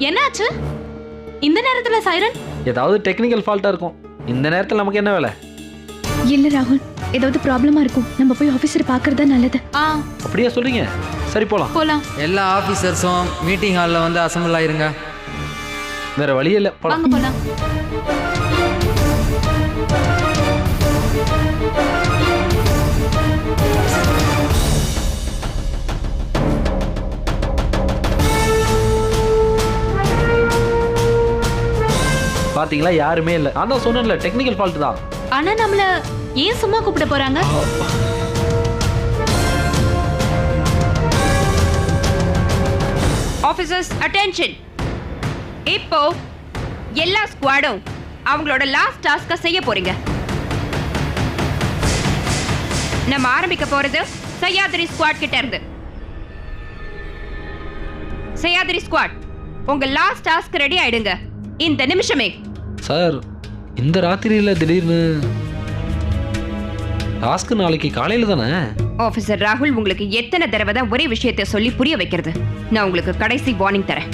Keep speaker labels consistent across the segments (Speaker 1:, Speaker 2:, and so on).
Speaker 1: என்னாச்சு இந்த நேரத்துல சைரன்?
Speaker 2: ஏதாவது டெக்னிக்கல் ஃபால்ட்டா இருக்கும். இந்த நேரத்துல நமக்கு என்ன வேலை?
Speaker 3: இல்ல ராகுல், ஏதாவது ப்ராப்ளமா இருக்கும். நம்ம போய் ஆபீசரை பார்க்கறது நல்லது.
Speaker 2: அப்படியே சொல்றீங்க? சரி போலாம்.
Speaker 1: போலாம்.
Speaker 4: எல்லா ஆபீசர்ஸும் மீட்டிங் ஹாலில் வந்து அசம்பிள் ஆயிருங்க.
Speaker 2: வேற வழி இல்லை, போலாம்.
Speaker 1: போலாம்.
Speaker 2: பாத்தீங்களா, யாருமே இல்ல. நான் தான் சொன்னேன்ல, டெக்னிக்கல் ஃபால்ட் தான்.
Speaker 1: ஆனா நம்மள ஏன் சும்மா கூப்பிட போறாங்க?
Speaker 5: Officers attention. இப்போ எல்லா ஸ்குவாடும் அவங்களோட லாஸ்ட் டாஸ்க செய்ய போறீங்க. நம்ம ஆரம்பிக்க போறது சயாத்ரி ஸ்குவாட் கிட்ட இருந்து. சயாத்ரி ஸ்குவாட், உங்க லாஸ்ட் டாஸ்க் ரெடி ஆயிடுங்க இந்த நிமிஷமே.
Speaker 2: சார், இந்த ராத்திரியில திடீர்னு டாஸ்க் நாளைக்கு காலையில தானே?
Speaker 5: ஆபீசர் ராகுல், உங்களுக்கு எத்தனை தடவை தான் ஒரே விஷயத்தை சொல்லி புரிய வைக்கிறது? நான் உங்களுக்கு கடைசி வார்னிங் தரேன்.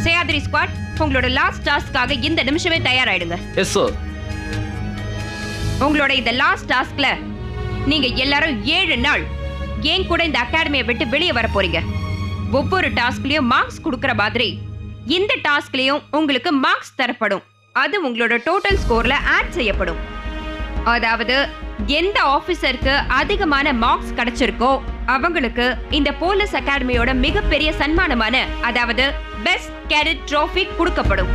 Speaker 5: சயாத்ரி ஸ்குவாட், உங்களோட லாஸ்ட் டாஸ்க்காக இந்த நிமிஷமே தயாராயிடுங்க.
Speaker 2: Yes sir.
Speaker 5: உங்களோட இந்த லாஸ்ட் டாஸ்க்ல நீங்க எல்லாரும் 7 நாள் ஏன் கூட இந்த அகாடமியை விட்டு வெளியே வர போறீங்க. ஒவ்வொரு டாஸ்க்லயும் மார்க்ஸ் கொடுக்கற மாதிரி இந்த டாஸ்க்லயும் உங்களுக்கு மார்க்ஸ் தரப்படும். அது உங்களோட டோட்டல் ஸ்கோர்ல ஆட் செய்யப்படும். அதாவது எந்த ஆபீசருக்கு அதிகமான மார்க்ஸ் கிடைச்சிருக்கோ அவங்களுக்கு இந்த போலீஸ் அகாடமியோட மிகப்பெரிய சன்மானமான, அதாவது பெஸ்ட் கேடட் ட்ராஃபி கொடுக்கப்படும்.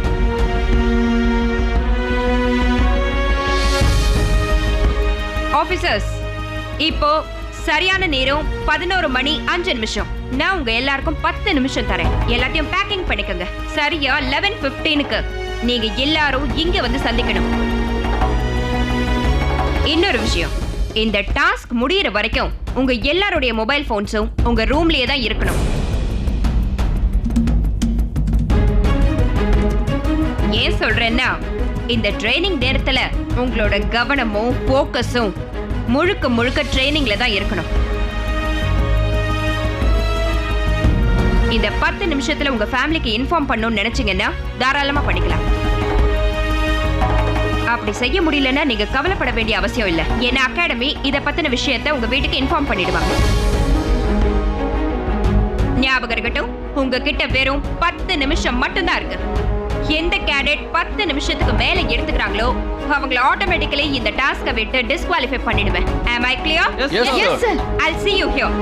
Speaker 5: ஆபீசர்ஸ், இப்போ சரியான நேரம் 11 மணி 5 நிமிஷம். நான் உங்க எல்லாருக்கும் 10 நிமிஷம் தரேன். எல்லாத்தையும் பேக்கிங் பண்ணிக்கோங்க. சரியா 11:15க்கு நீங்க எல்லாரும் இங்க வந்து சந்திக்கணும். இன்னொரு விஷயம், இந்த டாஸ்க் முடியற வரைக்கும் உங்க எல்லாருடைய மொபைல் போன்ஸும் உங்க ரூம்லயே தான் இருக்கணும். ஏன் சொல்றேன்னா, இந்த ட்ரைனிங் நேரத்துல உங்களோட கவனமும் போக்கஸும் முழுக்க முழுக்க ட்ரைனிங்ல தான் இருக்கணும். இந்த 10 நிமிஷத்துல உங்க ஃபேமிலிக்கு இன்ஃபார்ம் பண்ணணும்னு நினைச்சீங்கன்னா தாராளமா பண்ணிக்கலாம். அப்படி செய்ய முடியலன்னா நீங்க கவலைப்பட வேண்டிய அவசியம் இல்ல. ஏன்னா அகாடமி இத பத்தின விஷயத்தை உங்க வீட்டுக்கு இன்ஃபார்ம் பண்ணிடுவாங்க. ஞாபகம் இருக்கட்டும், உங்ககிட்ட வெறும் 10 நிமிஷம் மட்டும்தான் இருக்கு. எந்த கேடட் 10 நிமிஷத்துக்கு மேல எடுத்துக்கிறாங்களோ அவங்கள ஆட்டோமேட்டிக்கலி இந்த டாஸ்கை விட்டு டிஸ்குவாலிஃபை பண்ணிடுவேன். Am I clear?
Speaker 2: Yes, sir.
Speaker 5: I'll see you here.